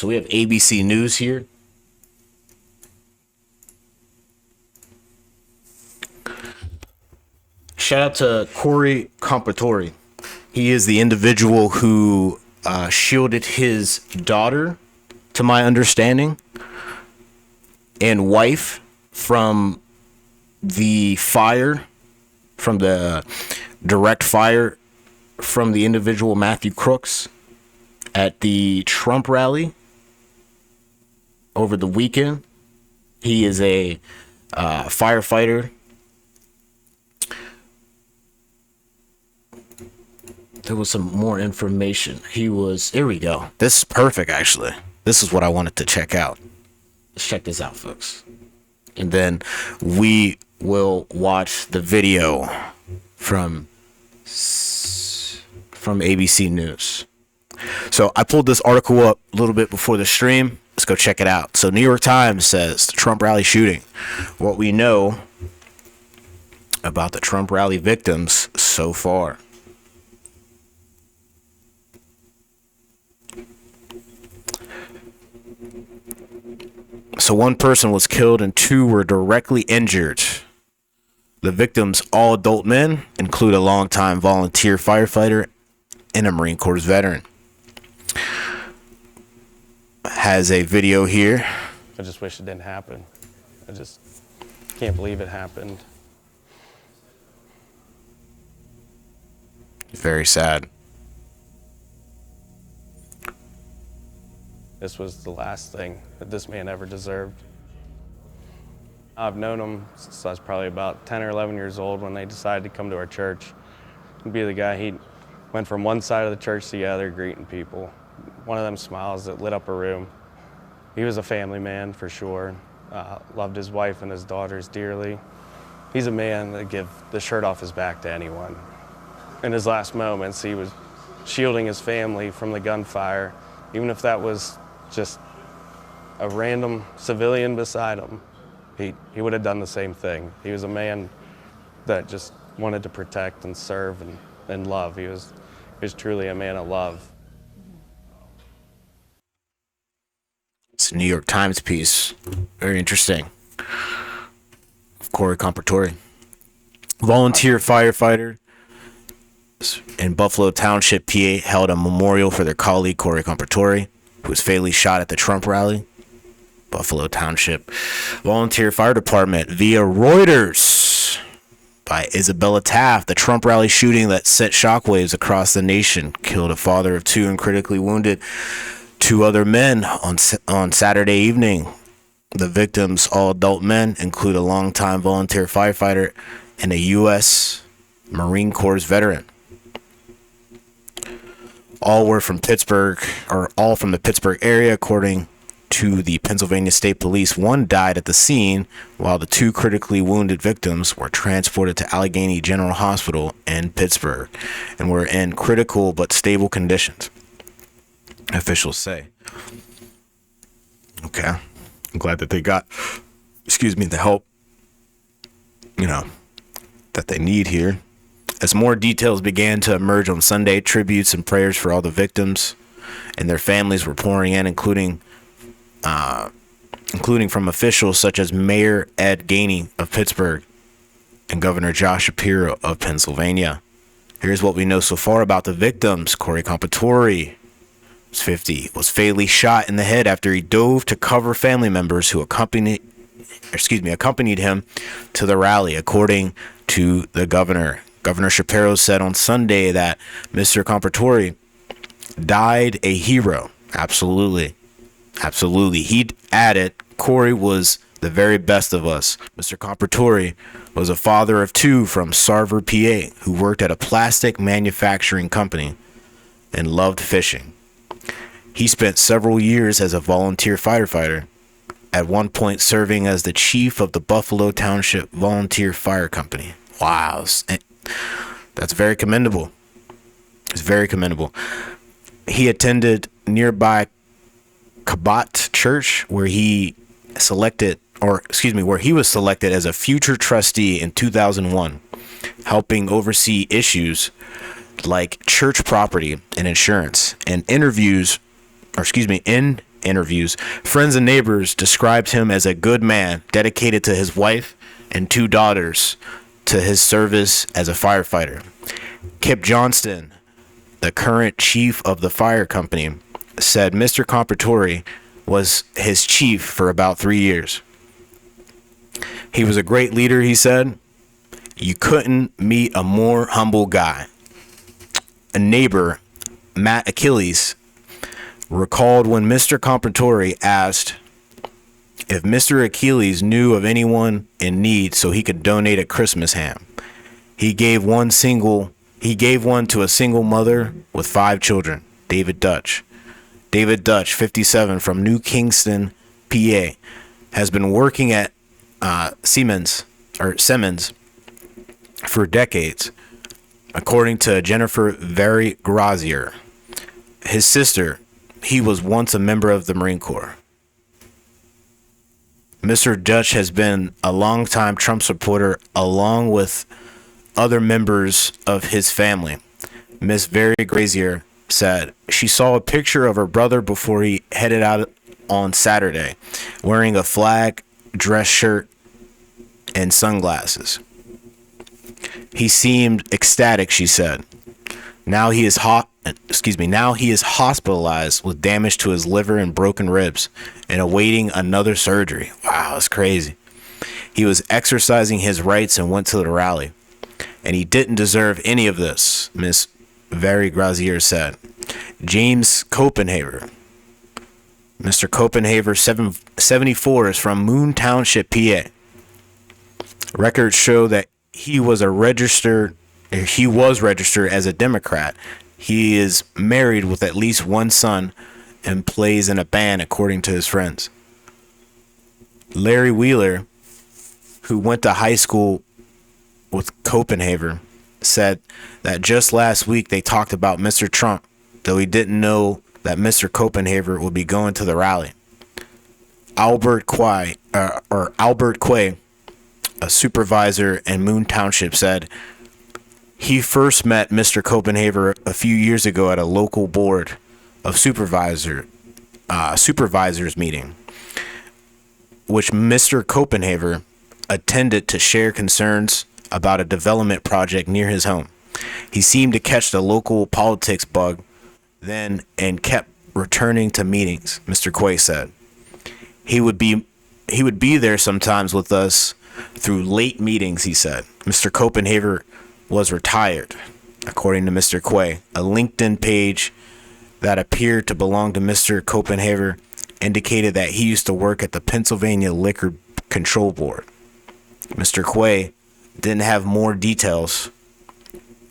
So we have ABC News here. Shout out to Comperatore. He is the individual who shielded his daughter, to my understanding, and wife from the fire, from the direct fire from the individual Matthew Crooks at the Trump rally over the weekend. He is a firefighter. There was some more information. Here we go. This is perfect, actually. This is what I wanted to check out. Let's check this out, folks. And then we will watch the video from ABC News. So I pulled this article up a little bit before the stream. Let's go check it out. So New York Times says the Trump rally shooting. What we know about the Trump rally victims so far. So one person was killed and 2 were directly injured. The victims, all adult men, include a longtime volunteer firefighter and a Marine Corps veteran. Has a video here. I just wish it didn't happen. I just can't believe it happened. Very sad. This was the last thing that this man ever deserved. I've known him since I was probably about 10 or 11 years old when they decided to come to our church and be the guy. He went from one side of the church to the other greeting people. One of them smiles that lit up a room. He was a family man for sure. Loved his wife and his daughters dearly. He's a man that give the shirt off his back to anyone. In his last moments, he was shielding his family from the gunfire, even if that was just a random civilian beside him. He would have done the same thing. He was a man that just wanted to protect and serve and love. He was truly a man of love. It's a New York Times piece. Very interesting. Corey Comperatore, volunteer firefighter in Buffalo Township, PA, held a memorial for their colleague Corey Comperatore, who was fatally shot at the Trump rally. Buffalo Township Volunteer Fire Department via Reuters by Isabella Taft. The Trump rally shooting that sent shockwaves across the nation killed a father of 2 and critically wounded 2 other men on Saturday evening. The victims, all adult men, include a longtime volunteer firefighter and a U.S. Marine Corps veteran. All were from Pittsburgh, or all from the Pittsburgh area, according to the Pennsylvania State Police. 1 died at the scene, while the 2 critically wounded victims were transported to Allegheny General Hospital in Pittsburgh and were in critical but stable conditions, officials say. Okay. I'm glad that they got, the help, that they need here. As more details began to emerge on Sunday, tributes and prayers for all the victims and their families were pouring in, including from officials such as Mayor Ed Gainey of Pittsburgh and Governor Josh Shapiro of Pennsylvania. Here's what we know so far about the victims. Corey Comperatore, 50, was fatally shot in the head after he dove to cover family members who accompanied him to the rally, according to the governor. Governor Shapiro said on Sunday that Mr. Comperatore died a hero. Absolutely. He added, Corey was the very best of us. Mr. Comperatore was a father of 2 from Sarver, PA, who worked at a plastic manufacturing company and loved fishing. He spent several years as a volunteer firefighter, at one point serving as the chief of the Buffalo Township Volunteer Fire Company. Wow. That's very commendable. It's very commendable. He attended nearby Kabbat Church, where he was selected as a future trustee in 2001, helping oversee issues like church property and insurance. In interviews, friends and neighbors described him as a good man, dedicated to his wife and 2 daughters, to his service as a firefighter. Kip Johnston, the current chief of the fire company, said Mr. Comperatore was his chief for about 3 years. He was a great leader, he said. You couldn't meet a more humble guy. A neighbor, Matt Achilles, recalled when Mr. Comperatore asked if Mr. Achilles knew of anyone in need so he could donate a Christmas ham. He gave one to a single mother with 5 children, David Dutch. David Dutch, 57, from New Kingston, PA, has been working at Siemens for decades, according to Jennifer Very Grazier. His sister, he was once a member of the Marine Corps. Mr. Dutch has been a longtime Trump supporter along with other members of his family. Miss Very Grazier said she saw a picture of her brother before he headed out on Saturday, wearing a flag dress shirt and sunglasses. He seemed ecstatic, she said. Now he is hospitalized with damage to his liver and broken ribs and awaiting another surgery. Wow, that's crazy. He was exercising his rights and went to the rally. And he didn't deserve any of this, Miss Very Grazier said. James Copenhaver. Mr. Copenhaver, 74, is from Moon Township, PA. Records show that he was registered as a Democrat. He is married with at least 1 son and plays in a band, according to his friends. Larry Wheeler, who went to high school with Copenhaver, said that just last week they talked about Mr. Trump, though he didn't know that Mr. Copenhaver would be going to the rally. Albert Quay, a supervisor in Moon Township, said he first met Mr. Copenhaver a few years ago at a local board of supervisors meeting, which Mr. Copenhaver attended to share concerns about a development project near his home. He seemed to catch the local politics bug then and kept returning to meetings, Mr. Quay said. He would be there sometimes with us through late meetings, he said. Mr. Copenhaver was retired, according to Mr. Quay. A LinkedIn page that appeared to belong to Mr. Copenhaver indicated that he used to work at the Pennsylvania Liquor Control Board. Mr. Quay didn't have more details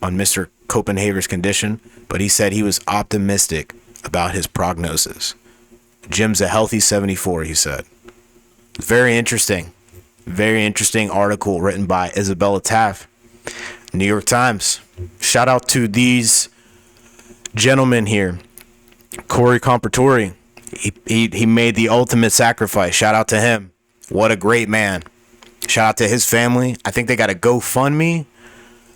on Mr. Copenhaver's condition, but he said he was optimistic about his prognosis. Jim's a healthy 74, he said. Very interesting article written by Isabella Taft, New York Times. Shout out to these gentlemen here. Corey Comperatore, he made the ultimate sacrifice. Shout out to him. What a great man. Shout out to his family. I think they got a GoFundMe.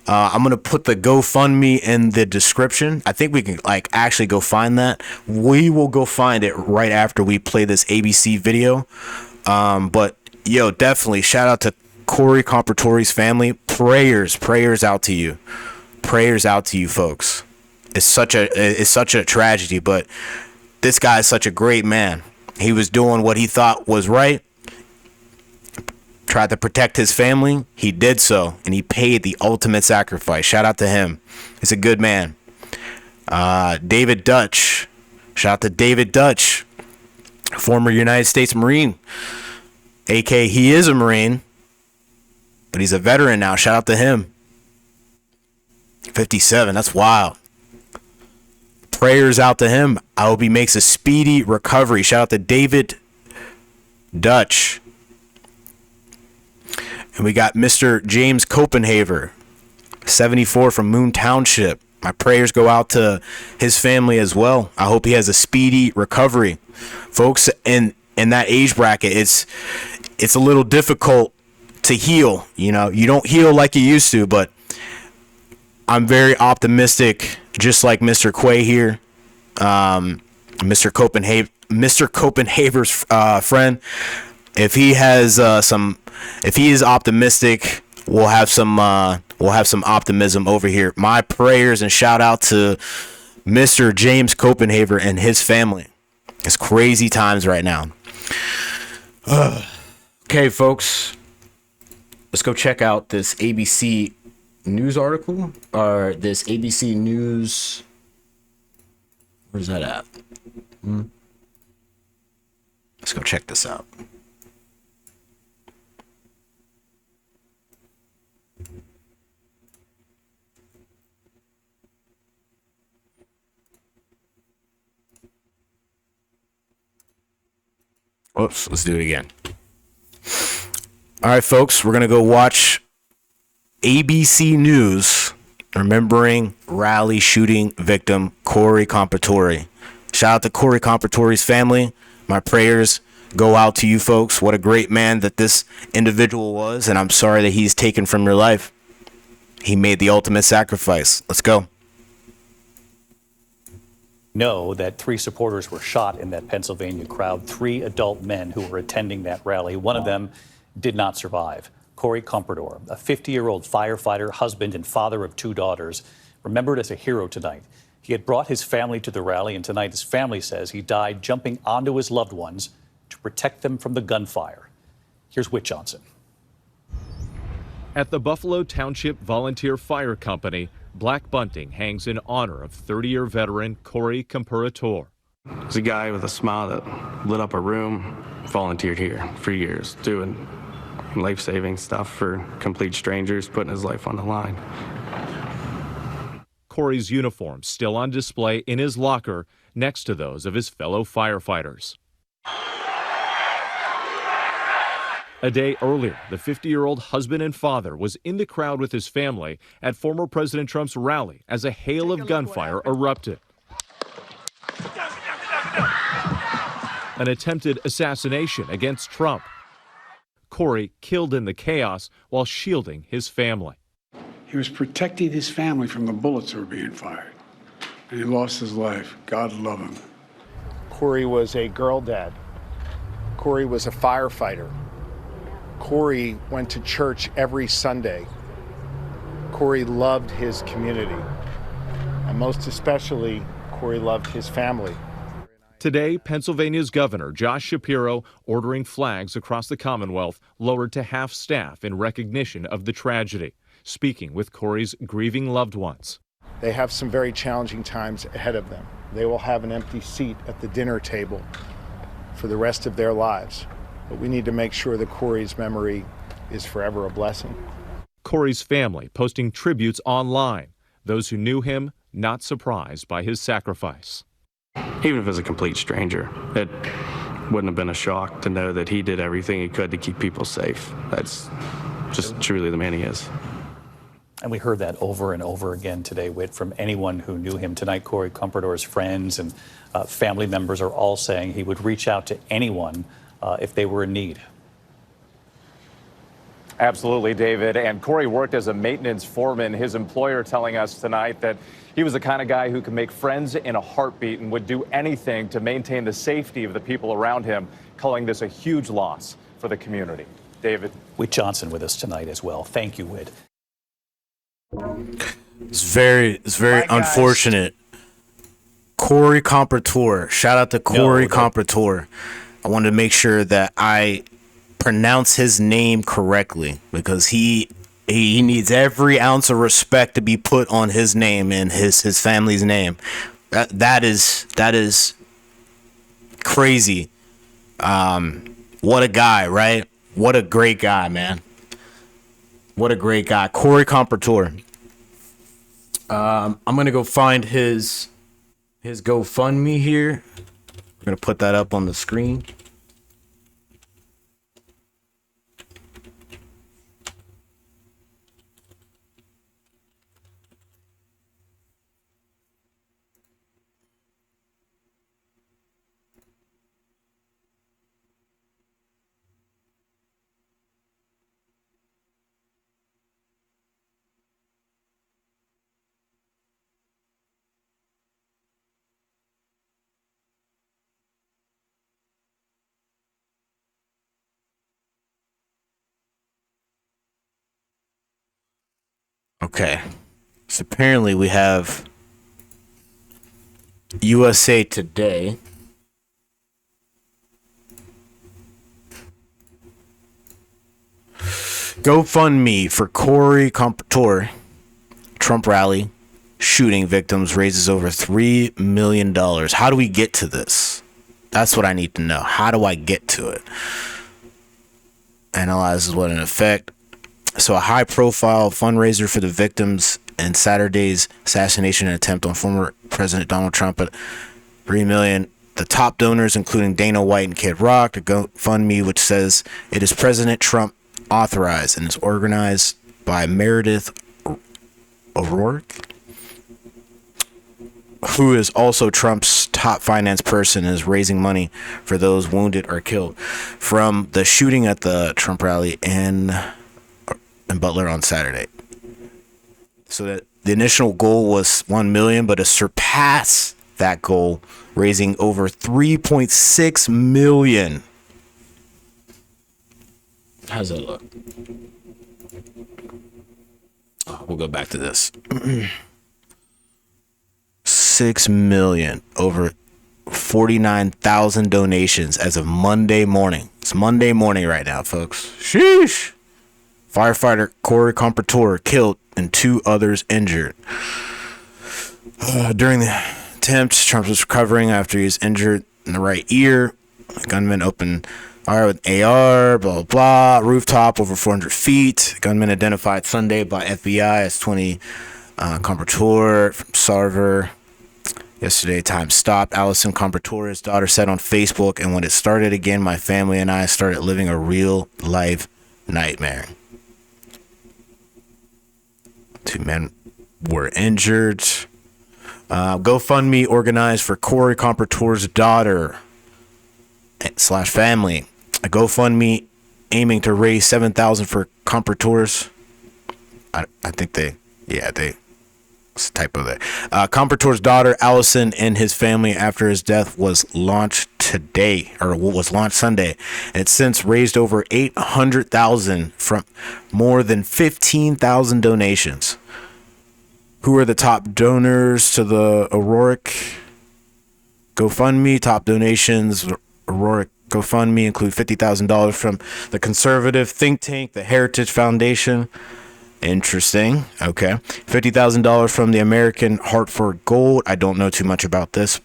I'm going to put the GoFundMe in the description. I think we can actually go find that. We will go find it right after we play this ABC video. But yo, definitely shout out to Corey Comperatore's family. Prayers out to you. Prayers out to you, folks. It's such a tragedy, but this guy is such a great man. He was doing what he thought was right. Tried to protect his family. He did so, and he paid the ultimate sacrifice. Shout out to him. He's a good man. David Dutch. Shout out to David Dutch, former United States Marine. AK, he is a Marine, but he's a veteran now. Shout out to him. 57, that's wild. Prayers out to him. I hope he makes a speedy recovery. Shout out to David Dutch. And we got Mr. James Copenhaver, 74, from Moon Township. My prayers go out to his family as well. I hope he has a speedy recovery. Folks, in that age bracket, it's a little difficult to heal. You know, you don't heal like you used to, but I'm very optimistic, just like Mr. Quay here. Mr. Mr. Copenhaver's friend. If he has if he is optimistic, we'll have some optimism over here. My prayers and shout out to Mr. James Copenhaver and his family. It's crazy times right now. Okay, folks, let's go check out this ABC News article, or this ABC News. Where's that at? Let's go check this out. Oops, let's do it again. All right, folks, we're going to go watch ABC News remembering rally shooting victim Corey Comperatore. Shout out to Corey Comperatore's family. My prayers go out to you folks. What a great man that this individual was, and I'm sorry that he's taken from your life. He made the ultimate sacrifice. Let's go. Know that 3 supporters were shot in that Pennsylvania crowd, 3 adult men who were attending that rally. One of them did not survive. Corey Comperatore, a 50-year-old firefighter, husband, and father of 2 daughters, remembered as a hero tonight. He had brought his family to the rally, and tonight his family says he died jumping onto his loved ones to protect them from the gunfire. Here's Whit Johnson. At the Buffalo Township Volunteer Fire Company, black bunting hangs in honor of 30-year veteran Corey Comperatore. He's a guy with a smile that lit up a room, volunteered here for years, doing life-saving stuff for complete strangers, putting his life on the line. Corey's uniform still on display in his locker next to those of his fellow firefighters. A day earlier, the 50-year-old husband and father was in the crowd with his family at former President Trump's rally as a hail of gunfire erupted. An attempted assassination against Trump. Corey killed in the chaos while shielding his family. He was protecting his family from the bullets that were being fired, and he lost his life. God love him. Corey was a girl dad. Corey was a firefighter. Corey went to church every Sunday. Corey loved his community, and most especially, Corey loved his family. Today, Pennsylvania's Governor Josh Shapiro ordering flags across the Commonwealth lowered to half staff in recognition of the tragedy, speaking with Corey's grieving loved ones. They have some very challenging times ahead of them. They will have an empty seat at the dinner table for the rest of their lives. But we need to make sure that Corey's memory is forever a blessing. Corey's family posting tributes online. Those who knew him not surprised by his sacrifice. Even if it was a complete stranger, it wouldn't have been a shock to know that he did everything he could to keep people safe. That's just truly the man he is. And we heard that over and over again today, Whit, from anyone who knew him. Tonight, Corey Comperatore's friends and family members are all saying he would reach out to anyone if they were in need. Absolutely, David. And Corey worked as a maintenance foreman. His employer telling us tonight that he was the kind of guy who could make friends in a heartbeat and would do anything to maintain the safety of the people around him, calling this a huge loss for the community. David. Whit Johnson with us tonight as well. Thank you, Whit. It's very unfortunate. Corey Comperatore. Shout out to Corey Comperatore. I wanted to make sure that I pronounce his name correctly because he needs every ounce of respect to be put on his name and his family's name. That is crazy. What a guy, right? What a great guy, man. What a great guy. Corey Comperatore. I'm gonna go find his GoFundMe here. We're gonna put that up on the screen. Okay. So apparently we have USA Today. GoFundMe for Cory Comperatore Trump rally shooting victims raises over $3 million. How do we get to this? That's what I need to know. How do I get to it? Analyzes what in effect. So a high-profile fundraiser for the victims in Saturday's assassination attempt on former President Donald Trump at $3 million. The top donors, including Dana White and Kid Rock, to GoFundMe, which says it is President Trump authorized and is organized by Meredith O'Rourke, who is also Trump's top finance person and is raising money for those wounded or killed from the shooting at the Trump rally in Butler on Saturday. So that the initial goal was 1 million, but to surpass that goal, raising over 3.6 million. How's that look? Oh, we'll go back to this. 6 million, over 49,000 donations as of Monday morning. It's Monday morning right now, folks. Sheesh. Firefighter Cory Comperatore killed and 2 others injured. During the attempt, Trump was recovering after he was injured in the right ear. The gunman opened fire with AR, blah, blah, blah. Rooftop over 400 feet. Gunman identified Sunday by FBI as 20 Comperatore from Sarver. Yesterday, time stopped. Allison Comperatore's daughter said on Facebook, and when it started again, my family and I started living a real-life nightmare. 2 men were injured. GoFundMe organized for Cory Comperatore's daughter / family. A GoFundMe aiming to raise $7,000 for Comperatore's. I think they it's a typo there. Comperatore's daughter Allison and his family after his death was launched today, or was launched Sunday. It's since raised over $800,000 from more than 15,000 donations. Who are the top donors to the O'Rourke GoFundMe? Top donations O'Rourke GoFundMe include $50,000 from the conservative think tank, the Heritage Foundation. Interesting. Okay. $50,000 from the American Heart for Gold. I don't know too much about these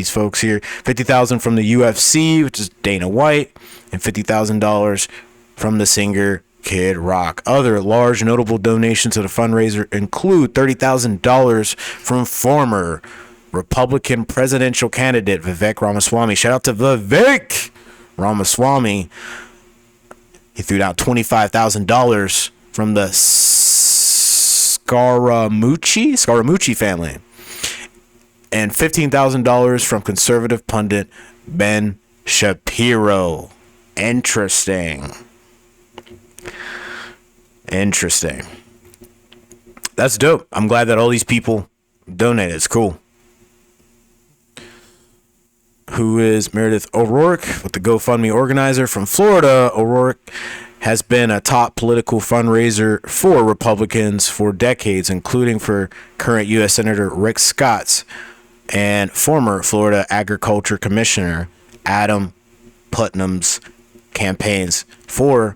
folks here. $50,000 from the UFC, which is Dana White, and $50,000 from the singer Kid Rock. Other large notable donations to the fundraiser include $30,000 from former Republican presidential candidate Vivek Ramaswamy. Shout out to Vivek Ramaswamy. He threw out $25,000 from the Scaramucci family, and $15,000 from conservative pundit Ben Shapiro. Interesting. That's dope. I'm glad that all these people donated. It's cool. Who is Meredith O'Rourke with the GoFundMe organizer from Florida? O'Rourke has been a top political fundraiser for Republicans for decades, including for current U.S. Senator Rick Scott and former Florida Agriculture Commissioner Adam Putnam's campaigns for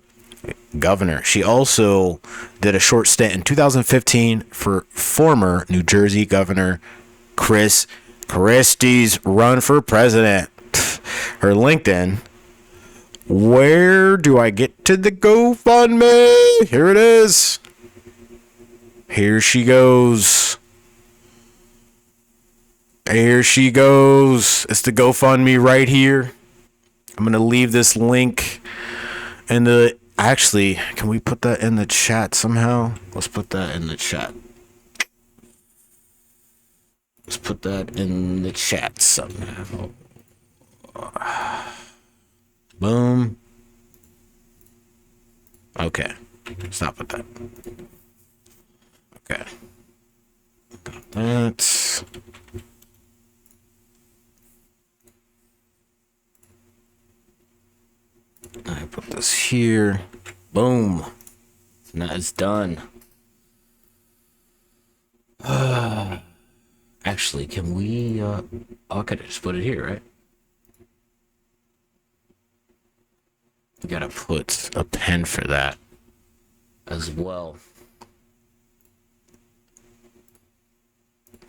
governor. She also did a short stint in 2015 for former New Jersey Governor Chris Christie's run for president. Her LinkedIn. Where do I get to the GoFundMe? Here it is. Here she goes. It's the GoFundMe right here. I'm going to leave this link in the... Actually, can we put that in the chat somehow? Let's put that in the chat. Somehow. Boom. Okay. Stop with that. Okay. Got that. I put this here. Boom. Now it's done. Actually, can we, okay, just put it here, right? We gotta put a pen for that as well.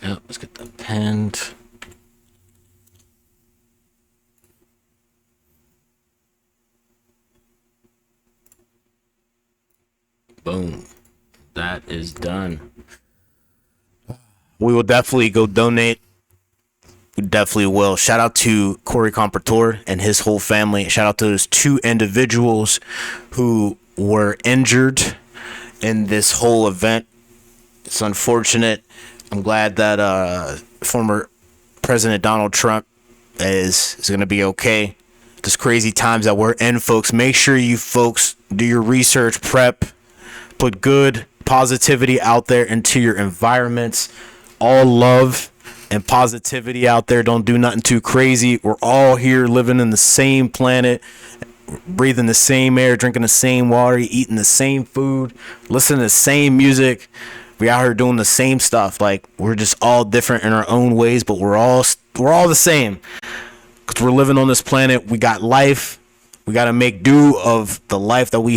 Yep, let's get the pen. Boom. That is done. We will definitely go donate. We definitely will. Shout out to Corey Comperatore and his whole family. Shout out to those 2 individuals who were injured in this whole event. It's unfortunate. I'm glad that former President Donald Trump is going to be okay. This crazy times that we're in, folks. Make sure you folks do your research, prep, put good positivity out there into your environments. All love and positivity out there. Don't do nothing too crazy. We're all here living in the same planet, breathing the same air, drinking the same water, eating the same food, listening to the same music. We out here doing the same stuff. Like, we're just all different in our own ways, but we're all the same. Because we're living on this planet. We got life. We got to make do of the life that we have.